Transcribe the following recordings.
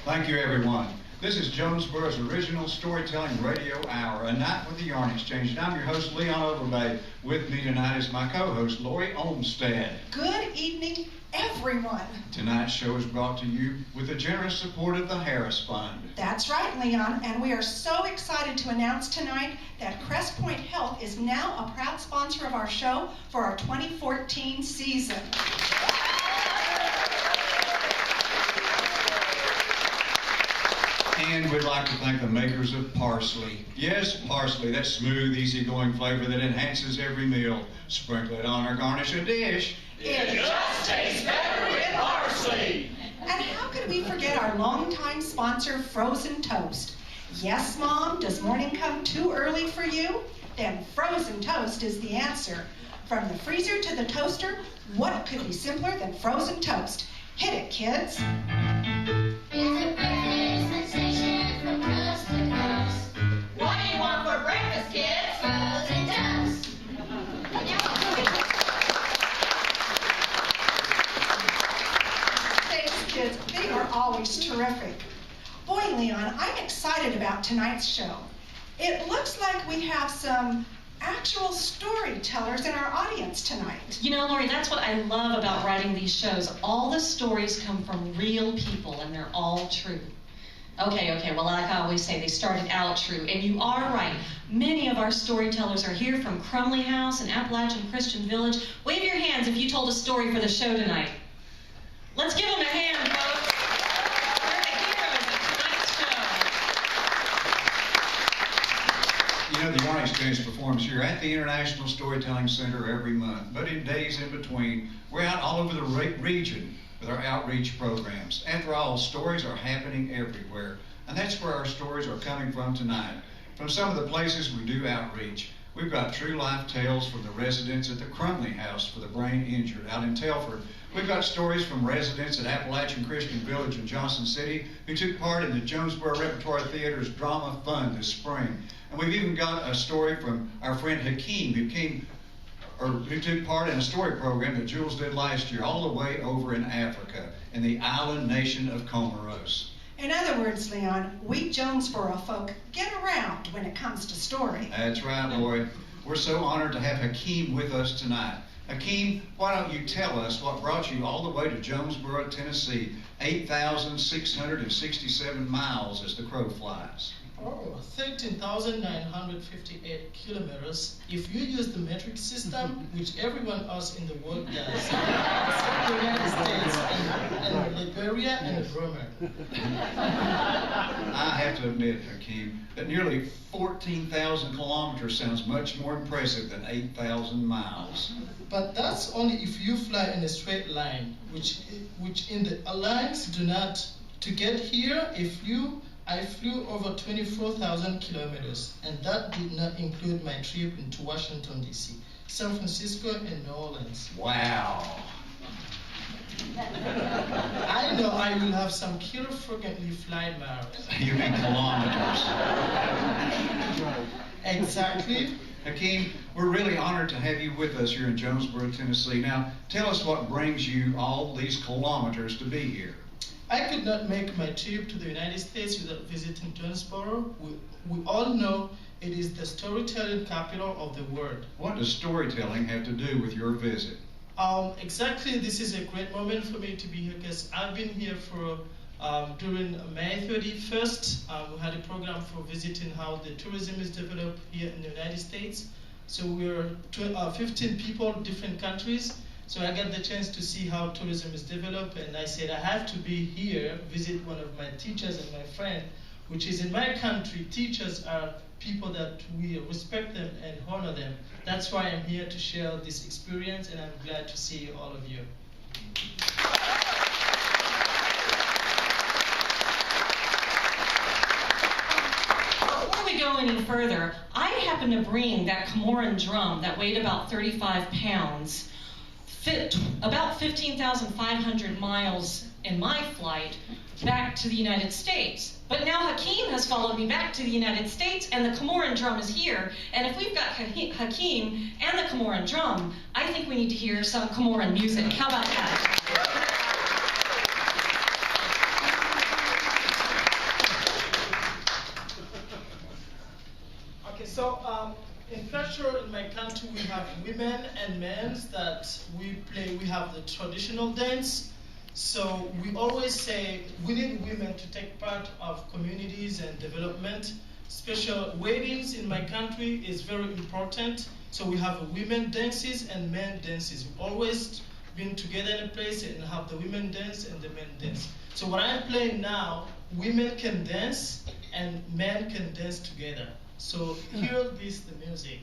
Thank you, everyone. This is Jonesborough's original storytelling radio hour, A Night with the Yarn Exchange, and I'm your host, Leon Overbay. With me tonight is my co-host, Lori Olmstead. Good evening, everyone. Tonight's show is brought to you with the generous support of the Harris Fund. That's right, Leon, and we are so excited to announce tonight that Crest Point Health is now a proud sponsor of our show for our 2014 season. And we'd like to thank the makers of parsley. Yes, parsley, that smooth, easygoing flavor that enhances every meal. Sprinkle it on or garnish a dish. It just tastes better with parsley. And how could we forget our longtime sponsor, Frozen Toast? Yes, Mom, does morning come too early for you? Then Frozen Toast is the answer. From the freezer to the toaster, what could be simpler than Frozen Toast? Hit it, kids. It's a breakfast sensation from coast to coast. What do you want for breakfast, kids? Frozen toast. Thanks, kids. They are always terrific. Boy, Leon, I'm excited about tonight's show. It looks like we have some actual storytellers in our audience tonight. You know, Lori, that's what I love about writing these shows. All the stories come from real people, and they're all true. Okay, well, like I always say, they started out true. And you are right. Many of our storytellers are here from Crumley House and Appalachian Christian Village. Wave your hands if you told a story for the show tonight. Let's give them a hand, folks. You know, the Yarn Exchange performs here at the International Storytelling Center every month, but in days in between, we're out all over the region with our outreach programs. After all, stories are happening everywhere, and that's where our stories are coming from tonight. From some of the places we do outreach, we've got true life tales from the residents at the Crumley House for the Brain Injured out in Telford. We've got stories from residents at Appalachian Christian Village in Johnson City who took part in the Jonesborough Repertory Theater's Drama Fund this spring. And we've even got a story from our friend Hakeem who took part in a story program that Jules did last year all the way over in Africa in the island nation of Comoros. In other words, Leon, we Jonesboro folk get around when it comes to story. That's right, Lori. We're so honored to have Hakeem with us tonight. Hakeem, why don't you tell us what brought you all the way to Jonesboro, Tennessee, 8,667 miles as the crow flies? 13,958 kilometers if you use the metric system, which everyone else in the world does, except the United States and Liberia and Burma. I have to admit, Hakeem, that nearly 14,000 kilometers sounds much more impressive than 8,000 miles. But that's only if you fly in a straight line, which in the alliance do not. To get here, I flew over 24,000 kilometers, and that did not include my trip into Washington, D.C., San Francisco, and New Orleans. Wow. I know I will have some killer frequently fly miles. You mean kilometers. Exactly. Hakeem, we're really honored to have you with us here in Jonesboro, Tennessee. Now, tell us what brings you all these kilometers to be here. I could not make my trip to the United States without visiting Jonesboro. We all know it is the storytelling capital of the world. What does storytelling have to do with your visit? Exactly, this is a great moment for me to be here because I've been here for during May 31st. We had a program for visiting how the tourism is developed here in the United States. So we're 15 people, different countries. So I got the chance to see how tourism is developed, and I said I have to be here, visit one of my teachers and my friend, which is in my country. Teachers are people that we respect them and honor them. That's why I'm here to share this experience, and I'm glad to see all of you. Before we go any further, I happen to bring that Comoran drum that weighed about 35 pounds, fit about 15,500 miles in my flight back to the United States. But now Hakeem has followed me back to the United States, and the Comoran drum is here. And if we've got Hakeem and the Comoran drum, I think we need to hear some Comoran music. How about that? In culture in my country, we have women and men that we play. We have the traditional dance. So we always say we need women to take part of communities and development. Special weddings in my country is very important. So we have women dances and men dances. We always been together in a place and have the women dance and the men dance. So what I'm playing now, women can dance and men can dance together. So hear this, the music.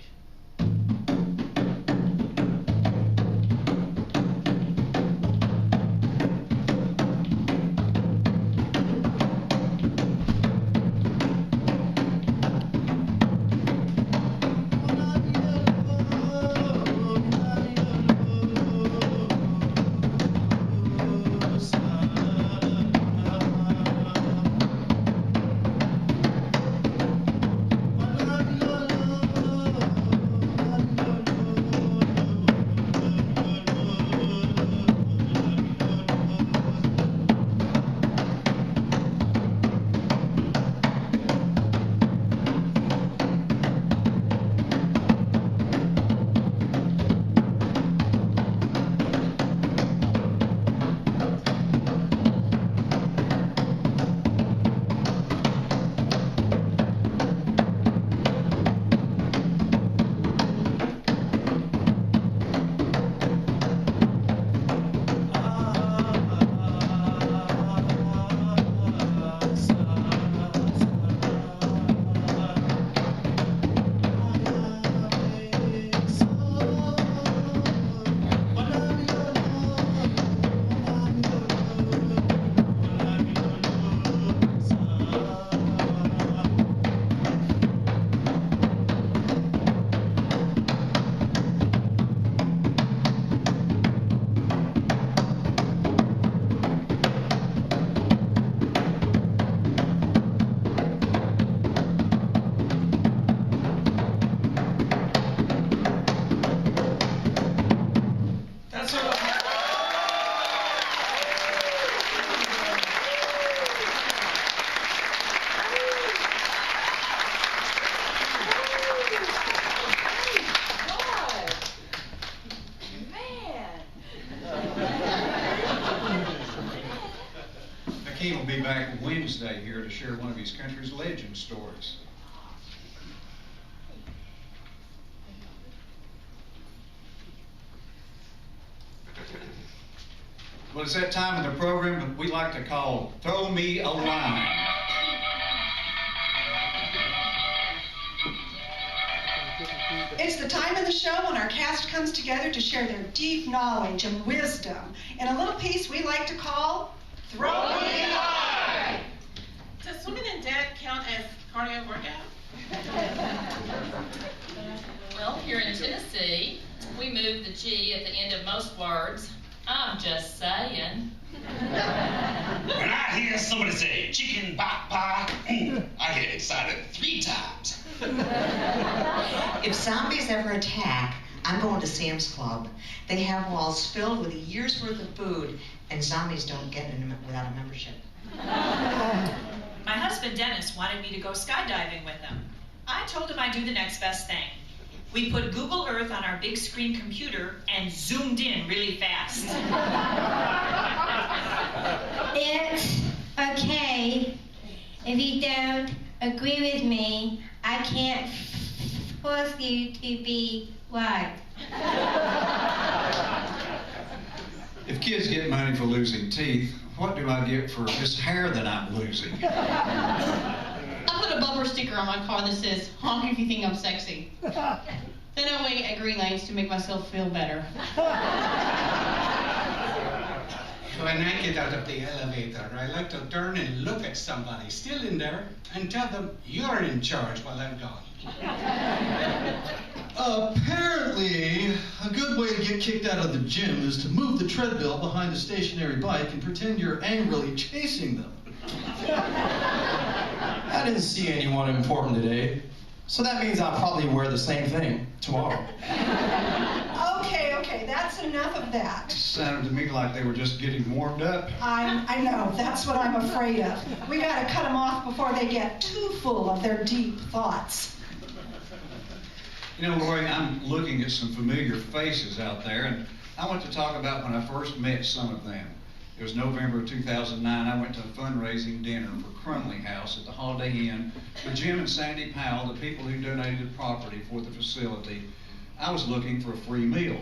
Keane will be back Wednesday here to share one of his country's legend stories. Well, it's that time of the program that we like to call Throw Me a Line. It's the time of the show when our cast comes together to share their deep knowledge and wisdom in a little piece we like to call Throw Me a Line. Does swimming in debt count as cardio workout? Well, here in Tennessee, we move the G at the end of most words. I'm just saying. When I hear somebody say chicken pot pie, I get excited 3 times. If zombies ever attack, I'm going to Sam's Club. They have walls filled with a year's worth of food, and zombies don't get in without a membership. My husband Dennis wanted me to go skydiving with him. I told him I'd do the next best thing. We put Google Earth on our big screen computer and zoomed in really fast. It's okay if you don't agree with me. I can't force you to be right. If kids get money for losing teeth, what do I get for this hair that I'm losing? I put a bumper sticker on my car that says, honk if you think I'm sexy. Then I wait at green lanes to make myself feel better. When I get out of the elevator, I like to turn and look at somebody still in there and tell them, you're in charge while I'm gone. Apparently, a good way to get kicked out of the gym is to move the treadmill behind the stationary bike and pretend you're angrily chasing them. I didn't see anyone important today, so that means I'll probably wear the same thing tomorrow. Okay, that's enough of that. Sounded to me like they were just getting warmed up. I know, that's what I'm afraid of. We gotta cut them off before they get too full of their deep thoughts. You know, Lori, I'm looking at some familiar faces out there, and I want to talk about when I first met some of them. It was November of 2009. I went to a fundraising dinner for Crumley House at the Holiday Inn with Jim and Sandy Powell, the people who donated the property for the facility. I was looking for a free meal.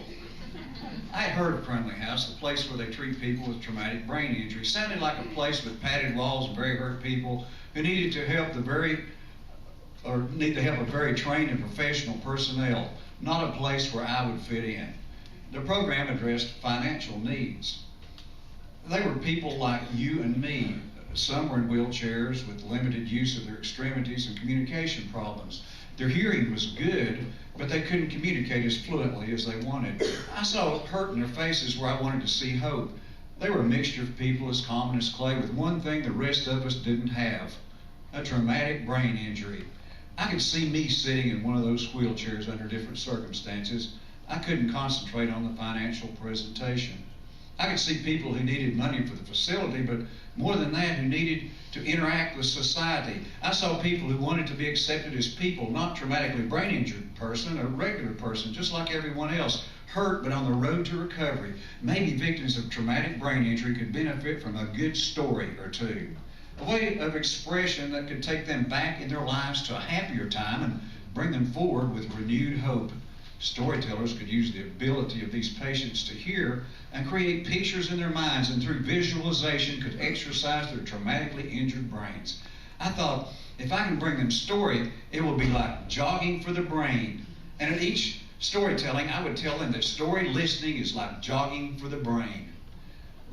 I had heard of Crumley House, the place where they treat people with traumatic brain injury. It sounded like a place with padded walls and very hurt people who needed to help a very trained and professional personnel, not a place where I would fit in. The program addressed financial needs. They were people like you and me. Some were in wheelchairs with limited use of their extremities and communication problems. Their hearing was good, but they couldn't communicate as fluently as they wanted. I saw hurt in their faces where I wanted to see hope. They were a mixture of people as common as clay with one thing the rest of us didn't have, a traumatic brain injury. I could see me sitting in one of those wheelchairs under different circumstances. I couldn't concentrate on the financial presentation. I could see people who needed money for the facility, but more than that, who needed to interact with society. I saw people who wanted to be accepted as people, not traumatically brain injured person, a regular person, just like everyone else, hurt but on the road to recovery. Maybe victims of traumatic brain injury could benefit from a good story or two, a way of expression that could take them back in their lives to a happier time and bring them forward with renewed hope. Storytellers could use the ability of these patients to hear and create pictures in their minds, and through visualization could exercise their traumatically injured brains. I thought, if I can bring them story, it will be like jogging for the brain. And at each storytelling, I would tell them that story listening is like jogging for the brain.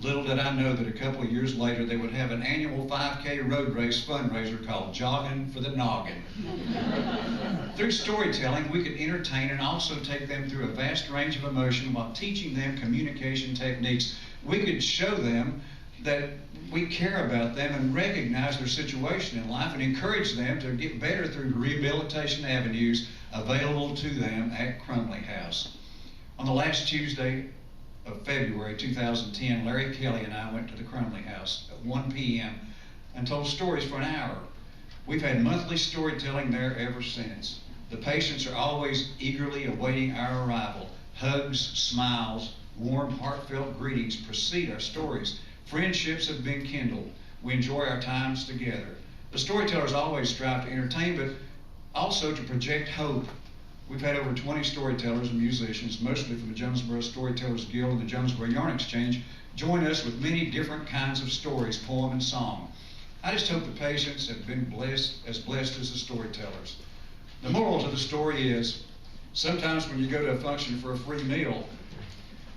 Little did I know that a couple of years later they would have an annual 5K road race fundraiser called Jogging for the Noggin. Through storytelling, we could entertain and also take them through a vast range of emotion while teaching them communication techniques. We could show them that we care about them and recognize their situation in life and encourage them to get better through rehabilitation avenues available to them at Crumley House. On the last Tuesday of February 2010, Larry Kelly and I went to the Crumley House at 1 p.m. and told stories for an hour. We've had monthly storytelling there ever since. The patients are always eagerly awaiting our arrival. Hugs, smiles, warm, heartfelt greetings precede our stories. Friendships have been kindled. We enjoy our times together. The storytellers always strive to entertain, but also to project hope. We've had over 20 storytellers and musicians, mostly from the Jonesborough Storytellers Guild and the Jonesborough Yarn Exchange, join us with many different kinds of stories, poem and song. I just hope the patients have been blessed as the storytellers. The moral to the story is, sometimes when you go to a function for a free meal,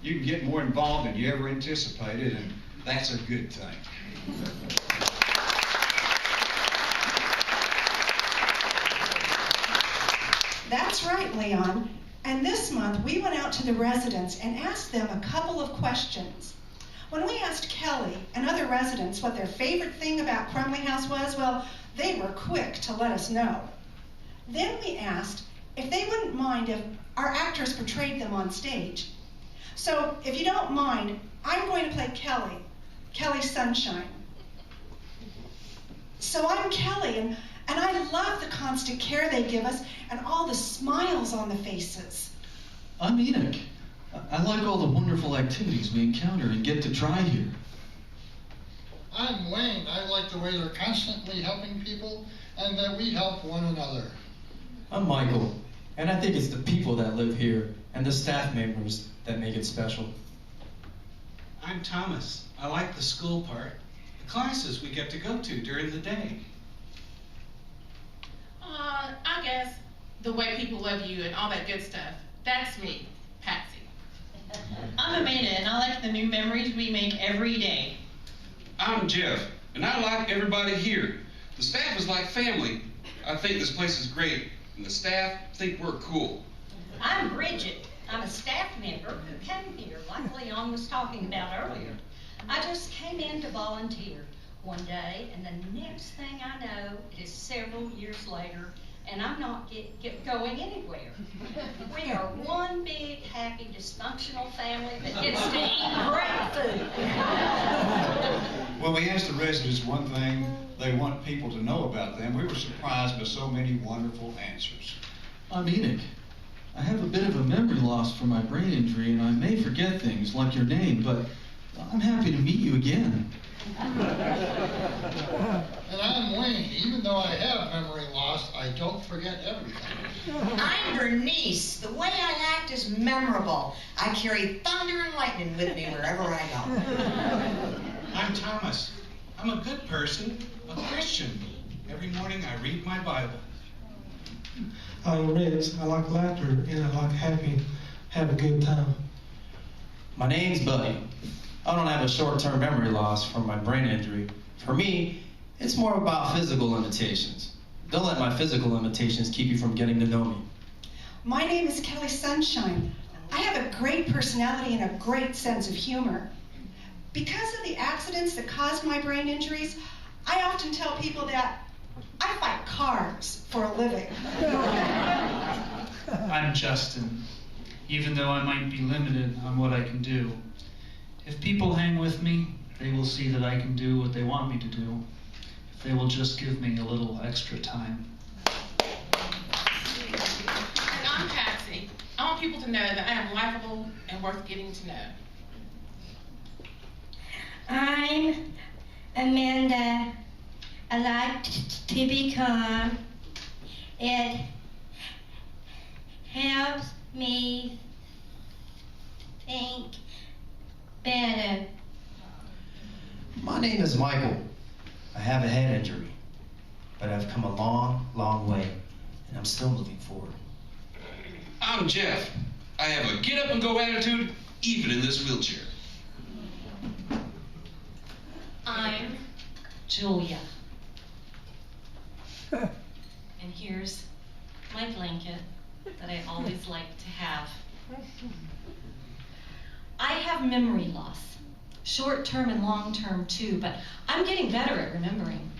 you can get more involved than you ever anticipated, and that's a good thing. That's right, Leon. And this month, we went out to the residents and asked them a couple of questions. When we asked Kelly and other residents what their favorite thing about Crumley House was, well, they were quick to let us know. Then we asked if they wouldn't mind if our actors portrayed them on stage. So, if you don't mind, I'm going to play Kelly Sunshine. So I'm Kelly, and I love the constant care they give us and all the smiles on the faces. I'm Enoch. I like all the wonderful activities we encounter and get to try here. I'm Wayne. I like the way they're constantly helping people and that we help one another. I'm Michael, and I think it's the people that live here and the staff members that make it special. I'm Thomas. I like the school part, the classes we get to go to during the day. I guess the way people love you and all that good stuff. That's me, Patsy. I'm Amanda, and I like the new memories we make every day. I'm Jeff, and I like everybody here. The staff is like family. I think this place is great, and the staff think we're cool. I'm Bridget. I'm a staff member who came here, like Leon was talking about earlier. I just came in to volunteer one day, and the next thing I know, it is several years later, and I'm not going anywhere. We are one big, happy, dysfunctional family that gets to eat great food. When we asked the residents one thing they want people to know about them, we were surprised by so many wonderful answers. I'm Enoch. I have a bit of a memory loss from my brain injury, and I may forget things like your name, but I'm happy to meet you again. And I'm Wayne. Even though I have memory loss, I don't forget everything. I'm Bernice. The way I act is memorable. I carry thunder and lightning with me wherever I go. I'm Thomas. I'm a good person, a Christian. Every morning I read my Bible. I'm Rich. I like laughter and I like have a good time. My name's Buddy. I don't have a short-term memory loss from my brain injury. For me, it's more about physical limitations. Don't let my physical limitations keep you from getting to know me. My name is Kelly Sunshine. I have a great personality and a great sense of humor. Because of the accidents that caused my brain injuries, I often tell people that I fight cars for a living. I'm Justin. Even though I might be limited on what I can do, if people hang with me, they will see that I can do what they want me to do, if they will just give me a little extra time. And I'm Patsy. I want people to know that I am likable and worth getting to know. I'm Amanda. I like to be calm. It helps me think better. My name is Michael. I have a head injury, but I've come a long, long way, and I'm still moving forward. I'm Jeff. I have a get-up-and-go attitude, even in this wheelchair. I'm Julia. And here's my blanket that I always like to have. I have memory loss, short-term and long-term too, but I'm getting better at remembering.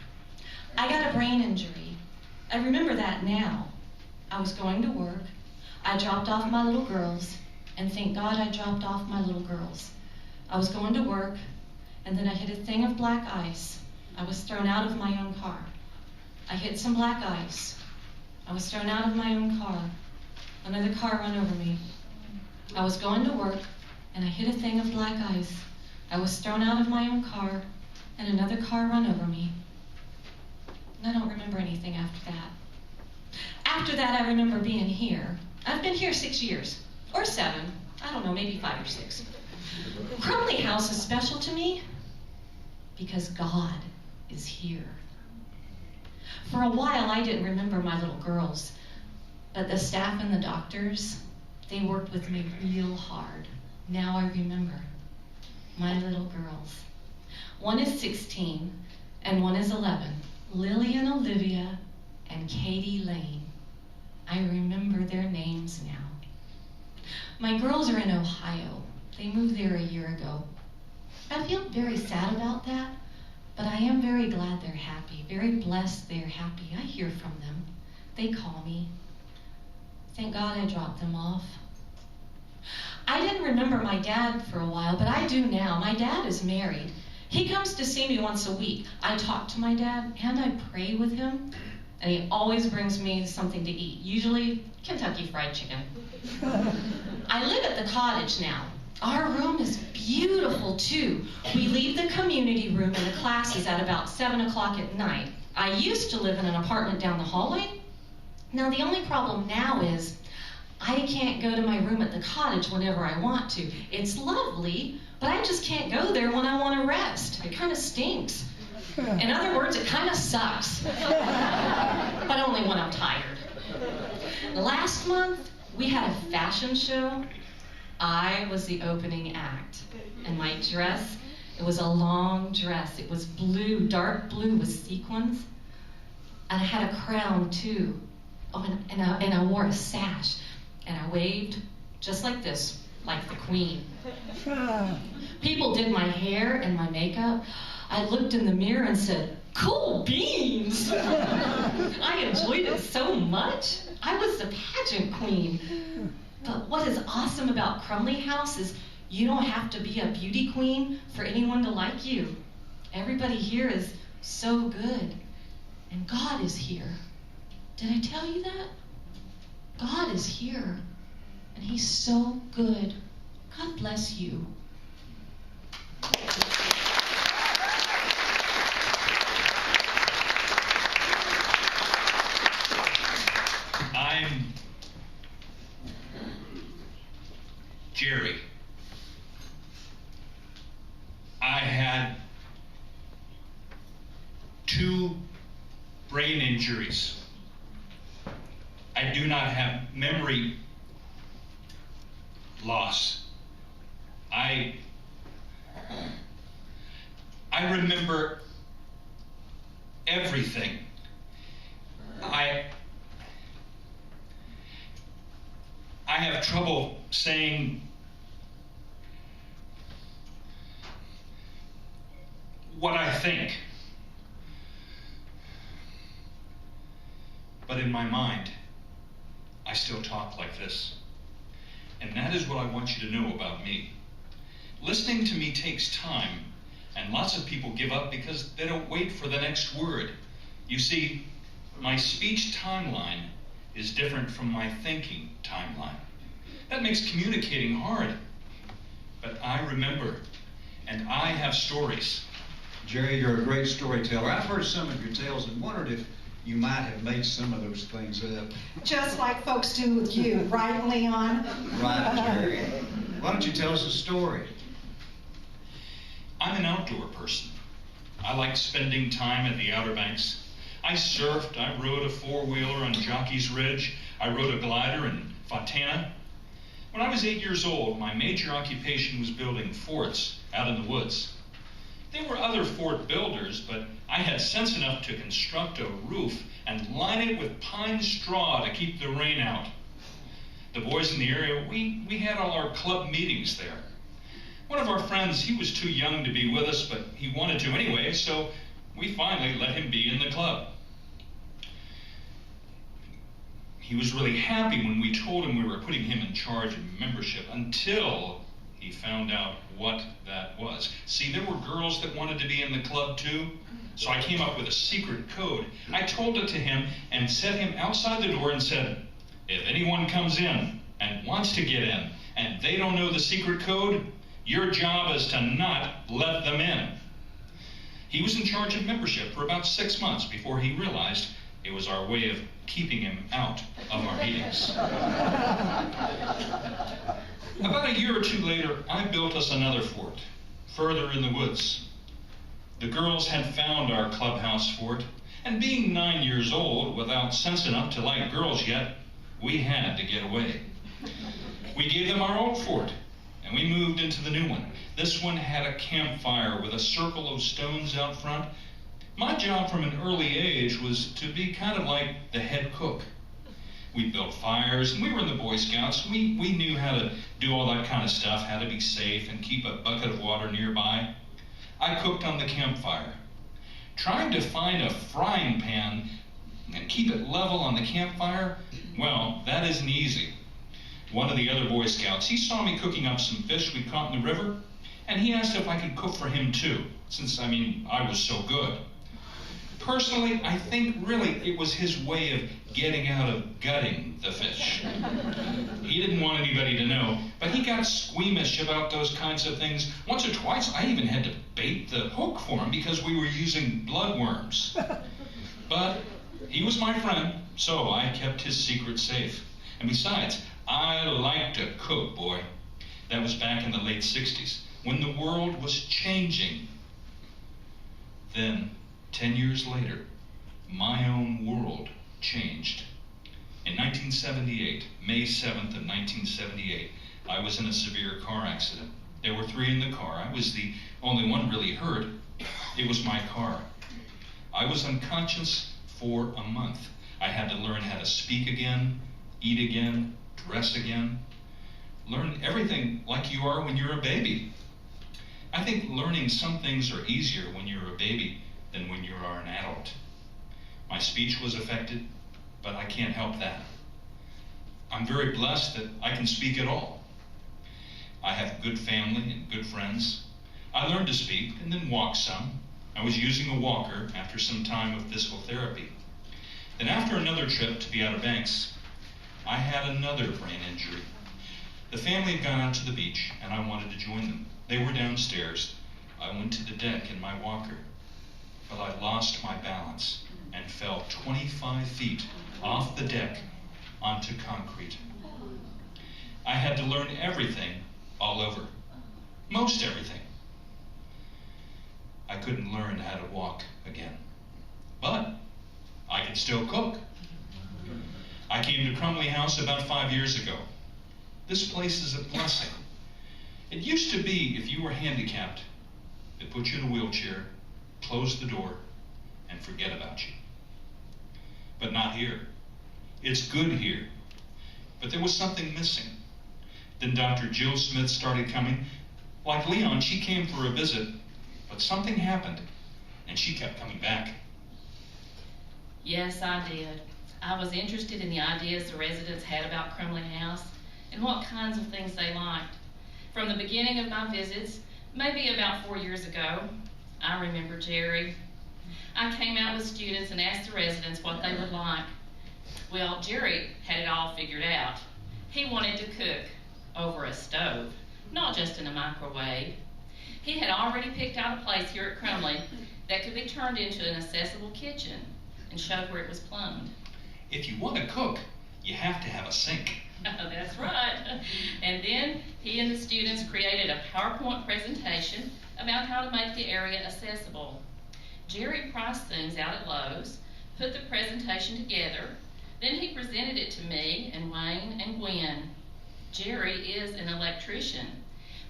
I got a brain injury. I remember that now. I was going to work. I dropped off my little girls, and thank God I dropped off my little girls. I was going to work, and then I hit a thing of black ice. I was thrown out of my own car. I hit some black ice. I was thrown out of my own car. Another car ran over me. I was going to work, and I hit a thing of black ice. I was thrown out of my own car, and another car ran over me. And I don't remember anything after that. After that, I remember being here. I've been here 6 years, or 7. I don't know, maybe 5 or 6. Crumley House is special to me because God is here. For a while, I didn't remember my little girls, but the staff and the doctors, they worked with me real hard. Now I remember my little girls. One is 16 and one is 11, Lillian Olivia and Katie Lane. I remember their names now. My girls are in Ohio. They moved there a year ago. I feel very sad about that, but I am very glad they're happy, very blessed they're happy. I hear from them. They call me. Thank God I dropped them off. I didn't remember my dad for a while, but I do now. My dad is married. He comes to see me once a week. I talk to my dad and I pray with him, and he always brings me something to eat, usually Kentucky Fried Chicken. I live at the cottage now. Our room is beautiful too. We leave the community room and the classes at about 7 o'clock at night. I used to live in an apartment down the hallway. Now the only problem now is I can't go to my room at the cottage whenever I want to. It's lovely, but I just can't go there when I want to rest. It kind of stinks. In other words, it kind of sucks. But only when I'm tired. Last month, we had a fashion show. I was the opening act. And my dress, it was a long dress. It was blue, dark blue with sequins. And I had a crown too. Oh, and I wore a sash. And I waved just like this, like the queen. People did my hair and my makeup. I looked in the mirror and said, cool beans. I enjoyed it so much. I was the pageant queen. But what is awesome about Crumley House is you don't have to be a beauty queen for anyone to like you. Everybody here is so good. And God is here. Did I tell you that? God is here. and he's so good. God bless you. I'm Jerry. I had 2 brain injuries. I do not have memory loss. I remember everything. I have trouble saying what I think. But in my mind, I still talk like this. And that is what I want you to know about me. Listening to me takes time, and lots of people give up because they don't wait for the next word. You see, my speech timeline is different from my thinking timeline. That makes communicating hard. But I remember, and I have stories. Jerry, you're a great storyteller. I've heard some of your tales and wondered if you might have made some of those things up. Just like folks do with you, right, Leon? Right, Jerry. Why don't you tell us a story? I'm an outdoor person. I like spending time at the Outer Banks. I surfed, I rode a 4-wheeler on Jockey's Ridge, I rode a glider in Fontana. When I was 8 years old, my major occupation was building forts out in the woods. There were other fort builders, but I had sense enough to construct a roof and line it with pine straw to keep the rain out. The boys in the area, we had all our club meetings there. One of our friends, he was too young to be with us, but he wanted to anyway, so we finally let him be in the club. He was really happy when we told him we were putting him in charge of membership until he found out what that was. See, there were girls that wanted to be in the club too, so I came up with a secret code. I told it to him and set him outside the door and said, if anyone comes in and wants to get in and they don't know the secret code, your job is to not let them in. He was in charge of membership for about 6 months before he realized it was our way of keeping him out of our meetings. About a year or two later, I built us another fort, further in the woods. The girls had found our clubhouse fort, and being 9 years old, without sense enough to like girls yet, we had to get away. We gave them our old fort, and we moved into the new one. This one had a campfire with a circle of stones out front. My job from an early age was to be kind of like the head cook. We built fires, and we were in the Boy Scouts. We knew how to do all that kind of stuff, how to be safe and keep a bucket of water nearby. I cooked on the campfire. Trying to find a frying pan and keep it level on the campfire, well, that isn't easy. One of the other Boy Scouts, he saw me cooking up some fish we caught in the river, and he asked if I could cook for him too, since, I was so good. Personally, I think really it was his way of getting out of gutting the fish. He didn't want anybody to know, but he got squeamish about those kinds of things. Once or twice, I even had to bait the hook for him because we were using bloodworms. But he was my friend, so I kept his secret safe. And besides, I like to cook, boy. That was back in the late 60s, when the world was changing. Then, 10 years later, my own world changed. In 1978, May 7th of 1978, I was in a severe car accident. There were 3 in the car. I was the only one really hurt. It was my car. I was unconscious for a month. I had to learn how to speak again, eat again, dress again. Learn everything like you are when you're a baby. I think learning some things are easier when you're a baby than when you are an adult. My speech was affected, but I can't help that. I'm very blessed that I can speak at all. I have a good family and good friends. I learned to speak and then walk some. I was using a walker after some time of physical therapy. Then after another trip to the Outer Banks, I had another brain injury. The family had gone out to the beach, and I wanted to join them. They were downstairs. I went to the deck in my walker, but I lost my balance and fell 25 feet off the deck onto concrete. I had to learn everything all over, most everything. I couldn't learn how to walk again, but I can still cook. I came to Crumley House about 5 years ago. This place is a blessing. It used to be if you were handicapped, they put you in a wheelchair, close the door, and forget about you. But not here. It's good here. But there was something missing. Then Dr. Jill Smith started coming. Like Leon, she came for a visit, but something happened, and she kept coming back. Yes, I did. I was interested in the ideas the residents had about Crumley House and what kinds of things they liked. From the beginning of my visits, maybe about 4 years ago, I remember Jerry. I came out with students and asked the residents what they would like. Well, Jerry had it all figured out. He wanted to cook over a stove, not just in a microwave. He had already picked out a place here at Crumley that could be turned into an accessible kitchen and showed where it was plumbed. If you want to cook, you have to have a sink. That's right. And then he and the students created a PowerPoint presentation about how to make the area accessible. Jerry priced things out at Lowe's, put the presentation together, then he presented it to me and Wayne and Gwen. Jerry is an electrician.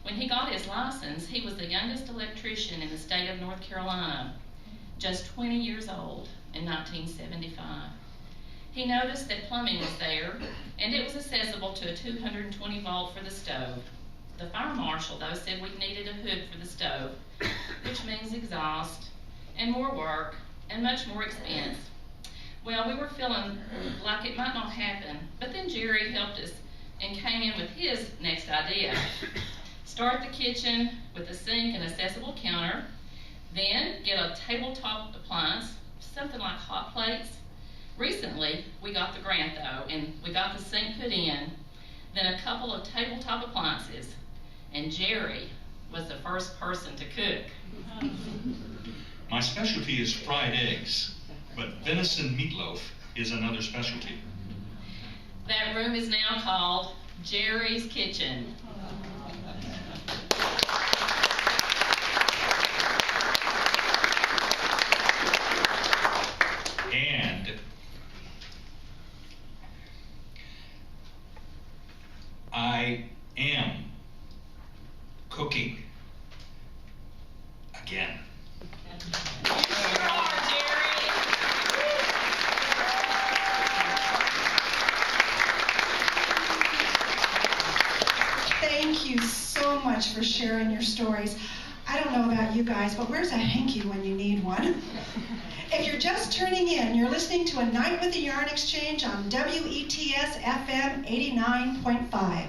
When he got his license, he was the youngest electrician in the state of North Carolina, just 20 years old in 1975. He noticed that plumbing was there, and it was accessible to a 220 volt for the stove. The fire marshal, though, said we needed a hood for the stove, which means exhaust, and more work, and much more expense. Well, we were feeling like it might not happen, but then Jerry helped us and came in with his next idea. Start the kitchen with a sink and accessible counter, then get a tabletop appliance, something like hot plates. Recently, we got the grant though, and we got the sink put in, then a couple of tabletop appliances, and Jerry was the first person to cook. My specialty is fried eggs, but venison meatloaf is another specialty. That room is now called Jerry's Kitchen. And I am cooking again. Thank you so much for sharing your stories. I don't know about you guys, but where's a hanky when you need one? If you're just turning in, you're listening to A Night with the Yarn Exchange on WETS FM 89.5.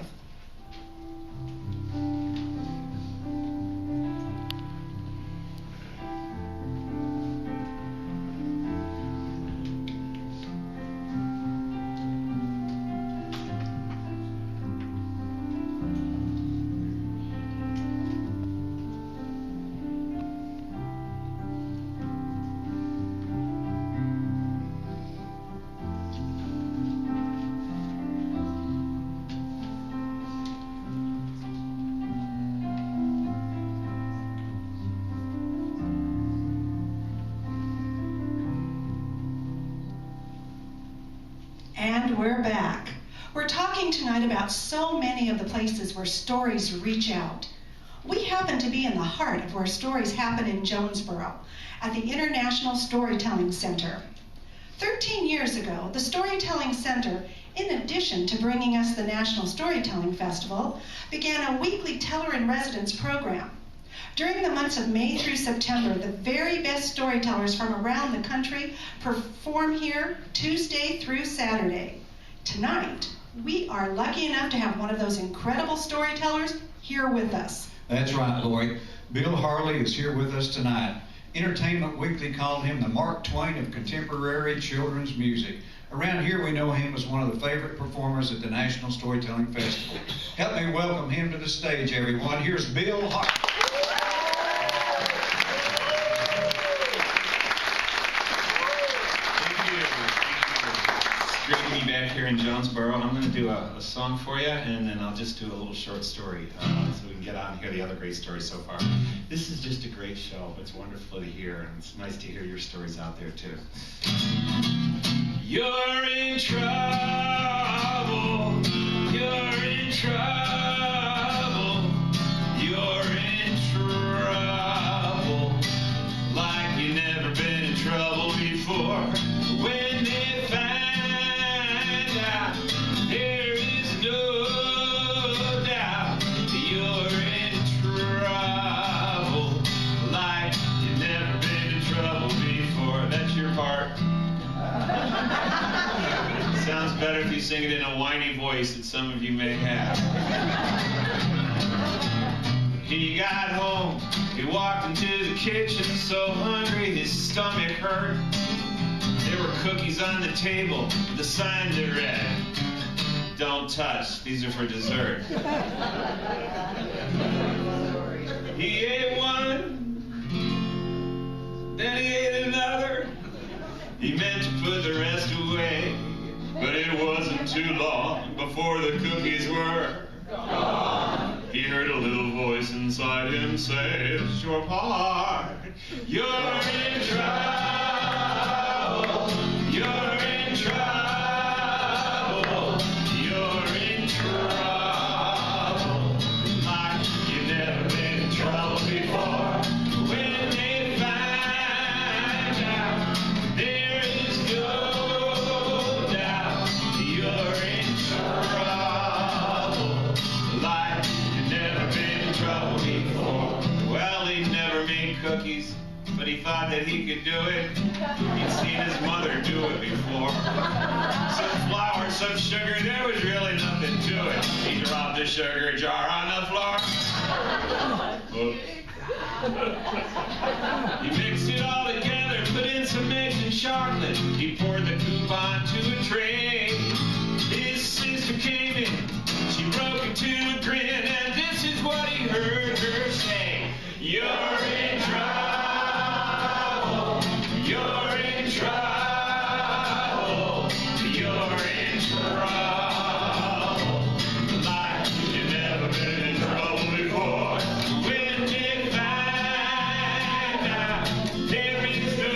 And we're back. We're talking tonight about so many of the places where stories reach out. We happen to be in the heart of where stories happen in Jonesborough, at the International Storytelling Center. 13 years ago, the Storytelling Center, in addition to bringing us the National Storytelling Festival, began a weekly Teller-in-Residence program. During the months of May through September, the very best storytellers from around the country perform here Tuesday through Saturday. Tonight, we are lucky enough to have one of those incredible storytellers here with us. That's right, Lori. Bill Harley is here with us tonight. Entertainment Weekly called him the Mark Twain of contemporary children's music. Around here, we know him as one of the favorite performers at the National Storytelling Festival. Help me welcome him to the stage, everyone. Here's Bill Hart. Great to be back here in Jonesborough. I'm going to do a song for you, and then I'll just do a little short story so we can get out and hear the other great stories so far. This is just a great show. It's wonderful to hear, and it's nice to hear your stories out there, too. You're in trouble. You're in trouble. You're in trouble. Like you've never been in trouble before. When they find out, there is no doubt you're in trouble. Like you've never been in trouble before. That's your part. Sounds better if you sing it in a whiny voice that some of you may have. He got home, he walked into the kitchen so hungry his stomach hurt. There were cookies on the table, the sign that read, "Don't touch, these are for dessert." He ate one, then he ate another. He meant to put the rest away, but it wasn't too long before the cookies were gone. He heard a little voice inside him say, "It's your part. You're in trouble. You're in trouble. You're in trouble. Like you've never been in trouble before. When they find out, there is no doubt you're in trouble. Like you've never been in trouble before." Well, he never made cookies, but he thought that he could do it. He'd seen his mother do it before. Some flour, some sugar, there was really nothing to it. He dropped the sugar jar on the floor. Oops. He mixed it all together, put in some eggs and chocolate. He poured the goop onto a tray. His sister came in, she broke into a grin, and this is what he heard her say. You're in trouble. You're in trouble. You're in trouble. Like you've never been in trouble before. When they find out, there is no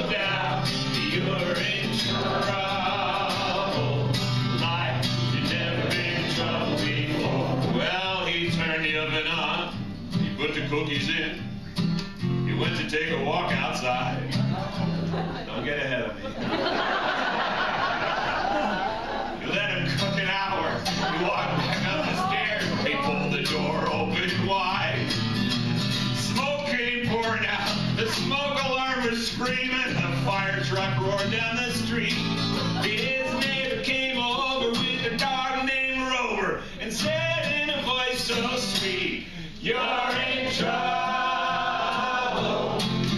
doubt you're in trouble. Like you've never been in trouble before. Well, he turned the oven on. He put the cookies in. He went to take a walk outside. Don't get ahead of me. He let him cook an hour. He walked back up the stairs. He pulled the door open wide. Smoke came pouring out. The smoke alarm was screaming. The fire truck roared down the street. His neighbor came over with a dog named Rover and said in a voice so sweet, "You're in trouble.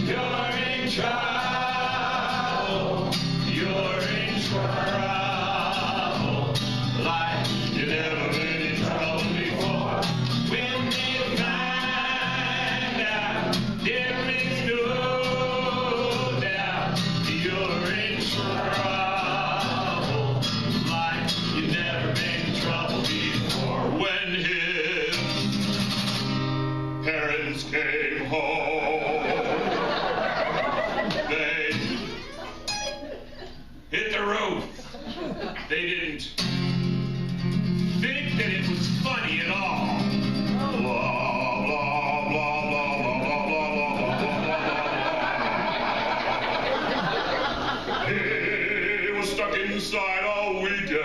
You're in trouble. You're in trouble. Like you've never been in trouble before. When they find out, there is no doubt you're in trouble. Like you've never been in trouble before." When his parents came home, they hit the roof. They didn't think that it was funny at all. Blah, blah, blah, blah, blah, blah, blah, blah. He was stuck inside all weekend,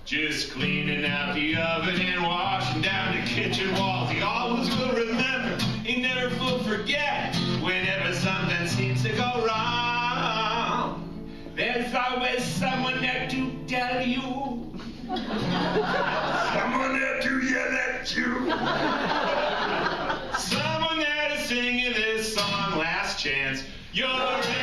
just cleaning out the oven and washing down the kitchen walls. He always will remember, he never will forget. Whenever something seems to go wrong, there's always someone there to tell you. Someone there to yell at you. dance. You're